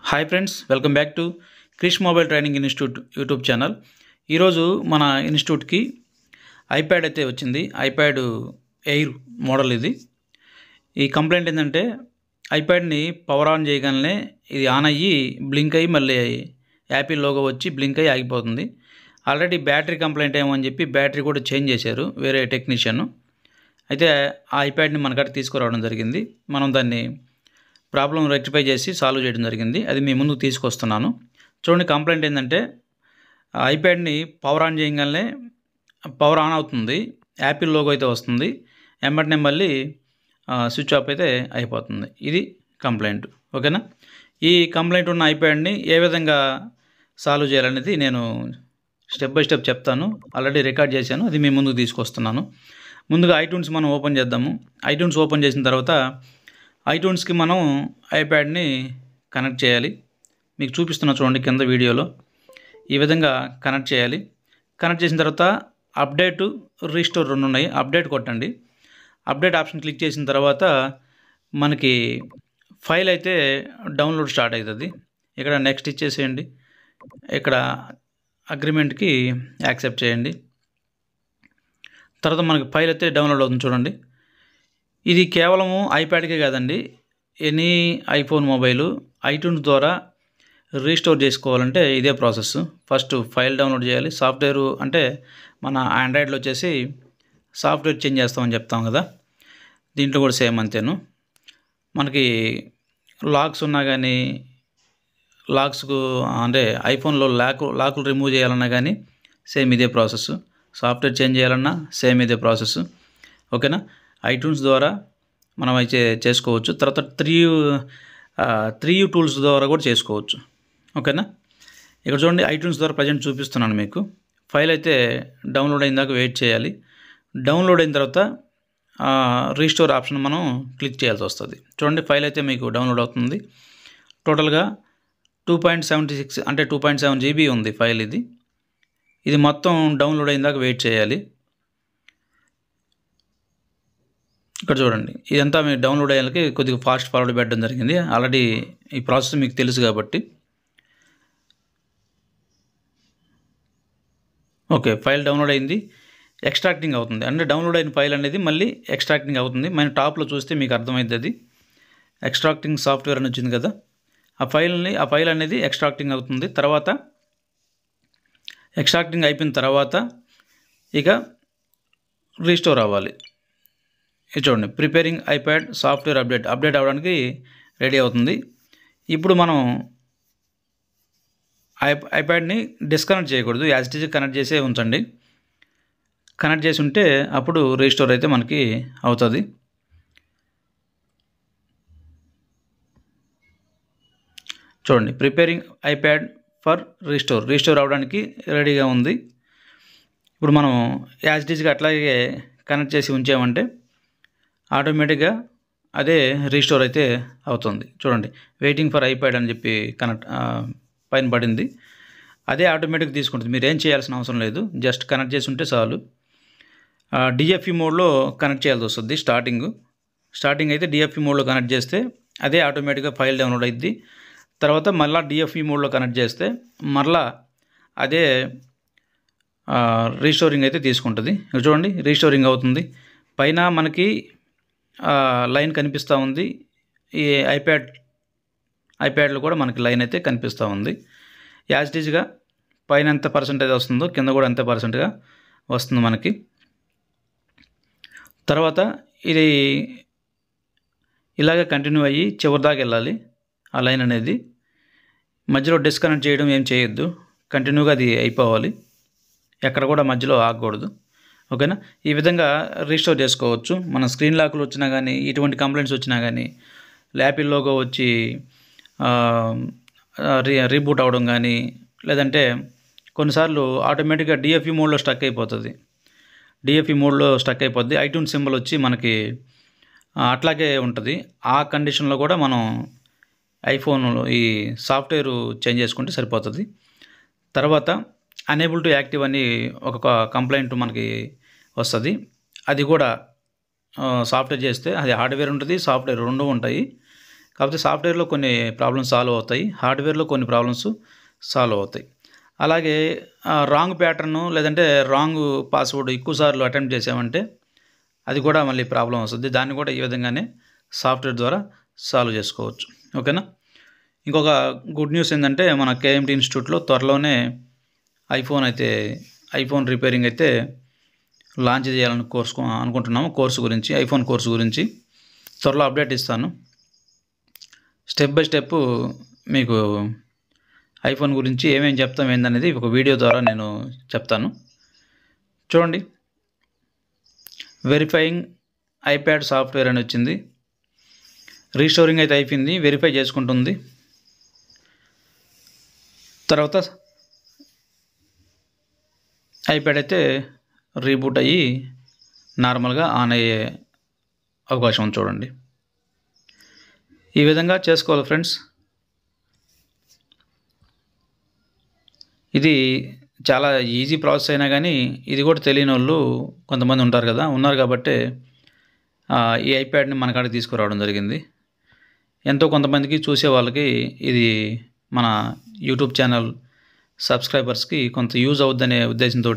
Hi friends, welcome back to Krish mobile training institute YouTube channel. ఈరోజు మన ఇన్స్టిట్యూట్కి iPad అయితే వచ్చింది. ఐప్యాడ్ ఎయిర్ మోడల్ ఇది. ఈ కంప్లైంట్ ఏంటంటే ఐప్యాడ్ని పవర్ ఆన్ చేయగానే ఇది ఆన్ అయ్యి బ్లింక్ అయ్యి మళ్ళీ యాపిల్ లోగో వచ్చి బ్లింక్ అయ్యి ఆగిపోతుంది. ఆల్రెడీ బ్యాటరీ కంప్లైంట్ ఏమో అని చెప్పి బ్యాటరీ కూడా చేంజ్ చేశారు వేరే టెక్నీషియన్. అయితే ఆ ఐప్యాడ్ని మనకట్ట తీసుకురావడం జరిగింది. మనం దాన్ని ప్రాబ్లం రెక్టిఫై చేసి సాల్వ్ చేయడం జరిగింది. అది మీ ముందుకు తీసుకొస్తున్నాను. చూడండి, కంప్లైంట్ ఏంటంటే ఐప్యాడ్ని పవర్ ఆన్ చేయగానే పవర్ ఆన్ అవుతుంది, యాపిల్ లోగో అయితే వస్తుంది, వెంటనే మళ్ళీ స్విచ్ ఆఫ్ అయితే అయిపోతుంది. ఇది కంప్లైంట్. ఓకేనా? ఈ కంప్లైంట్ ఉన్న ఐప్యాడ్ని ఏ విధంగా సాల్వ్ చేయాలనేది నేను స్టెప్ బై స్టెప్ చెప్తాను. ఆల్రెడీ రికార్డ్ చేశాను, అది మీ ముందుకు తీసుకొస్తున్నాను. ముందుగా ఐట్యూన్స్ మనం ఓపెన్ చేద్దాము. ఐట్యూన్స్ ఓపెన్ చేసిన తర్వాత ఐట్యూన్స్కి మనం ఐప్యాడ్ని కనెక్ట్ చేయాలి. మీకు చూపిస్తున్నా చూడండి కింద వీడియోలో. ఈ విధంగా కనెక్ట్ చేయాలి. కనెక్ట్ చేసిన తర్వాత అప్డేటు, రీస్టోర్ రెండు ఉన్నాయి. అప్డేట్ కొట్టండి. అప్డేట్ ఆప్షన్ క్లిక్ చేసిన తర్వాత మనకి ఫైల్ అయితే డౌన్లోడ్ స్టార్ట్ అవుతుంది. ఇక్కడ నెక్స్ట్ ఇచ్చేసేయండి. ఇక్కడ అగ్రిమెంట్కి యాక్సెప్ట్ చేయండి. తర్వాత మనకి ఫైల్ అయితే డౌన్లోడ్ అవుతుంది. చూడండి, ఇది కేవలము ఐప్యాడ్కే కాదండి, ఎనీ ఐఫోన్ మొబైలు ఐట్యూన్స్ ద్వారా రీస్టోర్ చేసుకోవాలంటే ఇదే ప్రాసెస్. ఫస్ట్ ఫైల్ డౌన్లోడ్ చేయాలి. సాఫ్ట్వేర్ అంటే మన ఆండ్రాయిడ్లో వచ్చేసి సాఫ్ట్వేర్ చేంజ్ చేస్తామని చెప్తాం కదా, దీంట్లో కూడా సేమ్ అంతేను. మనకి లాక్స్ ఉన్నా కానీ, లాక్స్కు అంటే ఐఫోన్లో లాకులు రిమూవ్ చేయాలన్నా కానీ సేమ్ ఇదే ప్రాసెస్. సాఫ్ట్వేర్ చేంజ్ చేయాలన్నా సేమ్ ఇదే ప్రాసెస్. ఓకేనా? ఐట్యూన్స్ ద్వారా మనం అయితే చేసుకోవచ్చు. తర్వాత త్రీ యూ టూల్స్ ద్వారా కూడా చేసుకోవచ్చు. ఓకేనా? ఇక్కడ చూడండి, ఐట్యూన్స్ ద్వారా ప్రజెంట్ చూపిస్తున్నాను మీకు. ఫైల్ అయితే డౌన్లోడ్ అయిన దాకా వెయిట్ చేయాలి. డౌన్లోడ్ అయిన తర్వాత రీస్టోర్ ఆప్షన్ మనం క్లిక్ చేయాల్సి వస్తుంది. చూడండి, ఫైల్ అయితే మీకు డౌన్లోడ్ అవుతుంది. టోటల్గా 2.76 అంటే 2.7 GB ఉంది ఫైల్. ఇది మొత్తం డౌన్లోడ్ అయిన దాకా వెయిట్ చేయాలి. ఇక్కడ చూడండి, ఇదంతా మీరు డౌన్లోడ్ అయ్యేకి కొద్దిగా ఫాస్ట్ ఫార్వర్డ్ పెట్టడం జరిగింది. ఆల్రెడీ ఈ ప్రాసెస్ మీకు తెలుసు కాబట్టి. ఓకే, ఫైల్ డౌన్లోడ్ అయింది. ఎక్స్ట్రాక్టింగ్ అవుతుంది. అంటే డౌన్లోడ్ అయిన ఫైల్ అనేది మళ్ళీ ఎక్స్ట్రాక్టింగ్ అవుతుంది. మన టాప్లో చూస్తే మీకు అర్థమైంది. అది ఎక్స్ట్రాక్టింగ్ సాఫ్ట్వేర్ అని వచ్చింది కదా, ఆ ఫైల్ అనేది ఎక్స్ట్రాక్టింగ్ అవుతుంది. తర్వాత ఎక్స్ట్రాక్టింగ్ అయిపోయిన తర్వాత ఇక రీస్టోర్ అవ్వాలి. ఇది చూడండి, ప్రిపేరింగ్ ఐప్యాడ్ సాఫ్ట్వేర్ అప్డేట్ అవ్వడానికి రెడీ అవుతుంది. ఇప్పుడు మనం ఐప్యాడ్ని డిస్కనెక్ట్ చేయకూడదు, యాజ్ ఇట్ ఈజ్ కనెక్ట్ చేసే ఉంచండి. కనెక్ట్ చేసి ఉంటే అప్పుడు రీస్టోర్ అయితే మనకి అవుతుంది. చూడండి, ప్రిపేరింగ్ ఐప్యాడ్ ఫర్ రీస్టోర్ అవ్వడానికి రెడీగా ఉంది. ఇప్పుడు మనం యాజ్ ఇట్ ఈజ్గా అట్లాగే కనెక్ట్ చేసి ఉంచామంటే ఆటోమేటిక్గా అదే రీస్టోర్ అయితే అవుతుంది. చూడండి, వెయిటింగ్ ఫర్ ఐప్యాడ్ అని చెప్పి పైన పడింది. అదే ఆటోమేటిక్ తీసుకుంటుంది. మీరు ఏం చేయాల్సిన అవసరం లేదు, జస్ట్ కనెక్ట్ చేసి ఉంటే చాలు. డిఎఫ్ఈ మోడ్లో కనెక్ట్ చేయాల్సి వస్తుంది. స్టార్టింగ్ అయితే డిఎఫ్ఈ మోడ్లో కనెక్ట్ చేస్తే అదే ఆటోమేటిక్గా ఫైల్ డౌన్లోడ్ అయింది. తర్వాత మళ్ళీ డిఎఫ్ఈ మోడ్లో కనెక్ట్ చేస్తే మరలా అదే రీస్టోరింగ్ అయితే తీసుకుంటుంది. చూడండి, రీస్టోరింగ్ అవుతుంది. పైన మనకి లైన్ కనిపిస్తూ ఉంది. ఈ ఐప్యాడ్లో కూడా మనకి లైన్ అయితే కనిపిస్తూ ఉంది. యాజ్ ఇట్ ఈజ్గా పైన ఎంత పర్సెంటేజ్ వస్తుందో కింద కూడా అంతే పర్సెంట్గా వస్తుంది మనకి. తర్వాత ఇది ఇలాగే కంటిన్యూ అయ్యి చివరి దాకా వెళ్ళాలి. ఆ లైన్ అనేది మధ్యలో డిస్కనెక్ట్ చేయడం ఏం చేయొద్దు, కంటిన్యూగా అది అయిపోవాలి, ఎక్కడ కూడా మధ్యలో ఆగకూడదు. ఓకేనా? ఈ విధంగా రీస్టోర్ చేసుకోవచ్చు. మన స్క్రీన్ లాక్లు వచ్చినా కానీ, ఇటువంటి కంప్లైంట్స్ వచ్చినా కానీ, యాపిల్ లోగో వచ్చి రీబూట్ అవ్వడం కానీ, లేదంటే కొన్నిసార్లు ఆటోమేటిక్గా డిఎఫ్ఈ మోడ్లో స్టక్ అయిపోతుంది. ఐట్యూన్స్ సింబల్ వచ్చి మనకి అట్లాగే ఉంటుంది. ఆ కండిషన్లో కూడా మనం ఐఫోన్లో ఈ సాఫ్ట్వేర్ చేంజ్ చేసుకుంటే సరిపోతుంది. తర్వాత అనేబుల్ టు యాక్టివ్ అని ఒక కంప్లైంట్ మనకి వస్తుంది. అది కూడా సాఫ్ట్వేర్ చేస్తే, అది హార్డ్వేర్ ఉంటుంది, సాఫ్ట్వేర్ రెండు ఉంటాయి. కాకపోతే సాఫ్ట్వేర్లో కొన్ని ప్రాబ్లమ్స్ సాల్వ్ అవుతాయి, హార్డ్వేర్లో కొన్ని ప్రాబ్లమ్స్ సాల్వ్ అవుతాయి. అలాగే రాంగ్ ప్యాటర్ను లేదంటే రాంగ్ పాస్వర్డ్ ఎక్కువసార్లు అటెంప్ట్ చేసామంటే అది కూడా మళ్ళీ ప్రాబ్లం వస్తుంది. దాన్ని కూడా ఈ విధంగానే సాఫ్ట్వేర్ ద్వారా సాల్వ్ చేసుకోవచ్చు. ఓకేనా. ఇంకొక గుడ్ న్యూస్ ఏంటంటే మన కేఎంటీ ఇన్స్టిట్యూట్లో త్వరలోనే ఐఫోన్ రిపేరింగ్ అయితే లాంచ్ చేయాలని అనుకుంటున్నాము. ఐఫోన్ కోర్సు గురించి త్వరలో అప్డేట్ ఇస్తాను. స్టెప్ బై స్టెప్ మీకు ఐఫోన్ గురించి ఏమేమి చెప్తాం ఏందనేది ఒక వీడియో ద్వారా నేను చెప్తాను. చూడండి, వెరిఫైయింగ్ ఐప్యాడ్ సాఫ్ట్వేర్ అని వచ్చింది. రీస్టోరింగ్ అయితే అయిపోయింది, వెరిఫై చేసుకుంటుంది. తర్వాత ఐప్యాడ్ అయితే రీబూట్ అయ్యి నార్మల్గా ఆన్ అయ్యే అవకాశం ఉంది. చూడండి, ఈ విధంగా చేసుకోవాలి ఫ్రెండ్స్. ఇది చాలా ఈజీ ప్రాసెస్ అయినా కానీ ఇది కూడా తెలియని వాళ్ళు కొంతమంది ఉన్నారు కాబట్టి ఈ ఐప్యాడ్ని మన కాడికి తీసుకురావడం జరిగింది. ఎంతో కొంతమందికి చూసే వాళ్ళకి ఇది మన యూట్యూబ్ ఛానల్ సబ్స్క్రైబర్స్కి కొంత యూజ్ అవుద్దనే ఉద్దేశంతో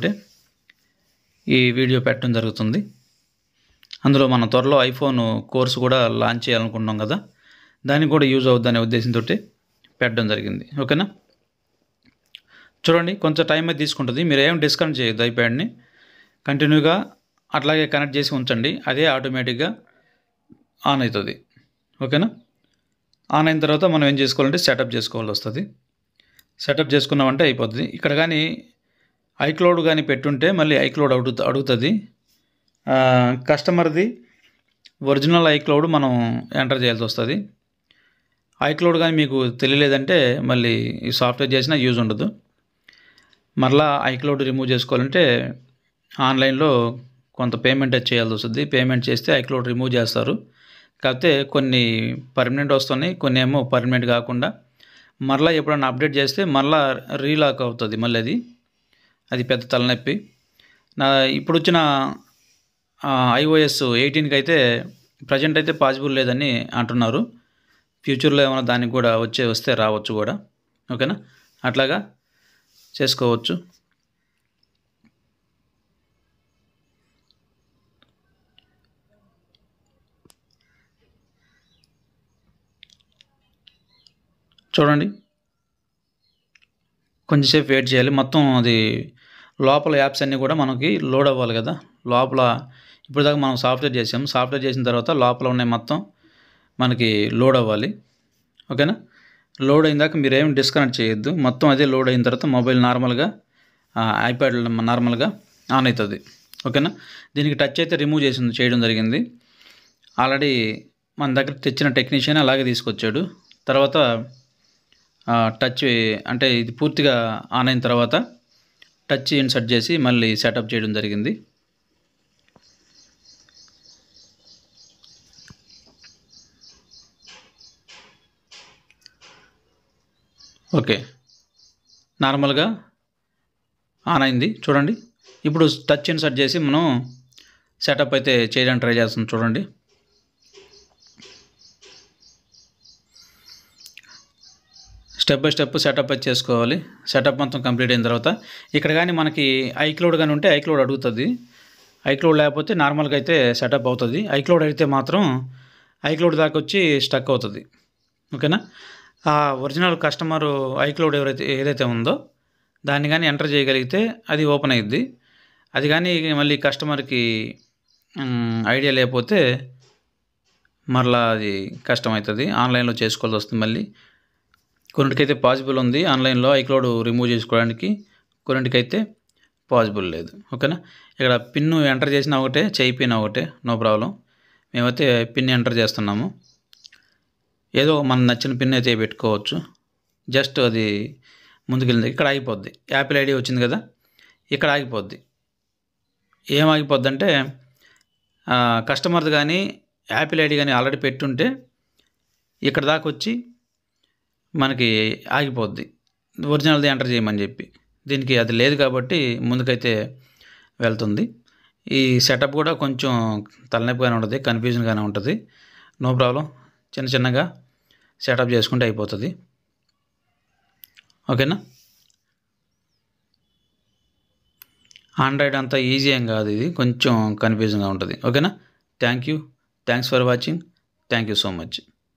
ఈ వీడియో పెట్టడం జరుగుతుంది. అందులో మన త్వరలో ఐఫోన్ కోర్సు కూడా లాంచ్ చేయాలనుకుంటున్నాం కదా, దానికి కూడా యూజ్ అవుద్దనే ఉద్దేశంతో పెట్టడం జరిగింది. ఓకేనా. చూడండి, కొంచెం టైం అయితే తీసుకుంటుంది. మీరు ఏం డిస్కనెక్ట్ చేయొద్దు, ఐప్యాడ్ని కంటిన్యూగా అట్లాగే కనెక్ట్ చేసి ఉంచండి, అదే ఆటోమేటిక్గా ఆన్ అవుతుంది. ఓకేనా. ఆన్ అయిన తర్వాత మనం ఏం చేసుకోవాలంటే సెటప్ చేసుకోవాల్సి వస్తుంది. సెటప్ చేసుకున్నామంటే అయిపోతుంది. ఇక్కడ కానీ ఐక్లౌడ్ కానీ పెట్టుంటే మళ్ళీ ఐక్లౌడ్ అడుగుతుంది. కస్టమర్ది ఒరిజినల్ ఐక్లౌడ్ మనం ఎంటర్ చేయాల్సి వస్తుంది. ఐక్లౌడ్ కానీ మీకు తెలియలేదంటే మళ్ళీ ఈ సాఫ్ట్వేర్ చేసినా యూజ్ ఉండదు. మరలా ఐక్లౌడ్ రిమూవ్ చేసుకోవాలంటే ఆన్లైన్లో కొంత పేమెంట్ చేయాల్సి వస్తుంది. పేమెంట్ చేస్తే ఐక్లౌడ్ రిమూవ్ చేస్తారు. కాకపోతే కొన్ని పర్మనెంట్ వస్తున్నాయి, కొన్ని ఏమో పర్మనెంట్ కాకుండా మరలా ఎప్పుడన్నా అప్డేట్ చేస్తే మరలా రీలాక్ అవుతుంది. మళ్ళీ అది పెద్ద తలనొప్పి. ఇప్పుడు వచ్చిన iOS 18కి అయితే ప్రజెంట్ అయితే పాసిబుల్ లేదని అంటున్నారు. ఫ్యూచర్లో ఏమైనా దానికి కూడా వస్తే రావచ్చు కూడా. ఓకేనా, అట్లాగా చేసుకోవచ్చు. చూడండి, కొంచెంసేపు వెయిట్ చేయాలి. మొత్తం అది లోపల యాప్స్ అన్నీ కూడా మనకి లోడ్ అవ్వాలి కదా. లోపల ఇప్పుడు దాకా మనం సాఫ్ట్వేర్ చేసిన తర్వాత లోపల ఉన్నాయి మొత్తం మనకి లోడ్ అవ్వాలి. ఓకేనా. లోడ్ అయిన దాకా మీరు ఏమి డిస్కనెక్ట్ చేయొద్దు. మొత్తం అదే లోడ్ అయిన తర్వాత మొబైల్ నార్మల్గా ఐప్యాడ్ నార్మల్గా ఆన్ అవుతుంది. ఓకేనా. దీనికి టచ్ అయితే రిమూవ్ చేయడం జరిగింది. ఆల్రెడీ మన దగ్గర తెచ్చిన టెక్నీషియన్ అలాగే తీసుకొచ్చాడు. తర్వాత టచ్ అంటే ఇది పూర్తిగా ఆన్ అయిన తర్వాత టచ్ ఇన్సర్ట్ చేసి మళ్ళీ సెటప్ చేయడం జరిగింది. ఓకే, నార్మల్గా ఆన్ అయింది. చూడండి, ఇప్పుడు టచ్ ఇన్సర్ట్ చేసి మనం సెటప్ అయితే చేయడానికి ట్రై చేస్తాం. చూడండి, స్టెప్ బై స్టెప్ సెటప్ అయితే చేసుకోవాలి. సెటప్ మొత్తం కంప్లీట్ అయిన తర్వాత ఇక్కడ కానీ మనకి ఐక్లౌడ్ కానీ ఉంటే ఐక్లౌడ్ అడుగుతుంది. ఐక్లౌడ్ లేకపోతే నార్మల్గా అయితే సెటప్ అవుతుంది. ఐక్లౌడ్ అయితే మాత్రం ఐక్లౌడ్ దాకా వచ్చి స్టక్ అవుతుంది. ఓకేనా. ఆ ఒరిజినల్ కస్టమర్ ఐక్లౌడ్ ఏదైతే ఉందో దాన్ని కానీ ఎంటర్ చేయగలిగితే అది ఓపెన్ అయ్యిద్ది. అది కానీ మళ్ళీ కస్టమర్కి ఐడియా లేకపోతే మరలా అది కష్టమవుతుంది, ఆన్లైన్లో చేసుకోవాల్సి వస్తుంది. మళ్ళీ కొన్నిటికైతే పాసిబుల్ ఉంది ఆన్లైన్లో ఐక్లౌడ్ రిమూవ్ చేసుకోవడానికి, కొన్నిటికైతే పాసిబుల్ లేదు. ఓకేనా. ఇక్కడ పిన్ ఎంటర్ చేసినా ఒకటే, చేయి పిన్ ఒకటే, నో ప్రాబ్లం. మేమైతే పిన్ ఎంటర్ చేస్తున్నాము. ఏదో మన నచ్చిన పిన్ అయితే పెట్టుకోవచ్చు. జస్ట్ అది ముందుకెళ్ళింది ఇక్కడ ఆగిపోద్ది. యాపిల్ ఐడి వచ్చింది కదా, ఇక్కడ ఆగిపోద్ది. ఏం ఆగిపోద్ది అంటే కస్టమర్ది కానీ యాపిల్ ఐడి కానీ ఆల్రెడీ పెట్టుంటే ఇక్కడ దాకా వచ్చి మనకి ఆగిపోద్ది, ఒరిజినల్ది ఎంటర్ చేయమని చెప్పి. దీనికి అది లేదు కాబట్టి ముందుకైతే వెళ్తుంది. ఈ సెటప్ కూడా కొంచెం తలనొప్పిగానే ఉంటుంది, కన్ఫ్యూజన్గానే ఉంటుంది. నో ప్రాబ్లం, చిన్నగా సెటప్ చేసుకుంటే అయిపోతుంది. ఓకేనా. ఆండ్రాయిడ్ అంతా ఈజీ ఏం కాదు, ఇది కొంచెం కన్ఫ్యూజన్గా ఉంటుంది. ఓకేనా. Thanks for watching. Thank you so much.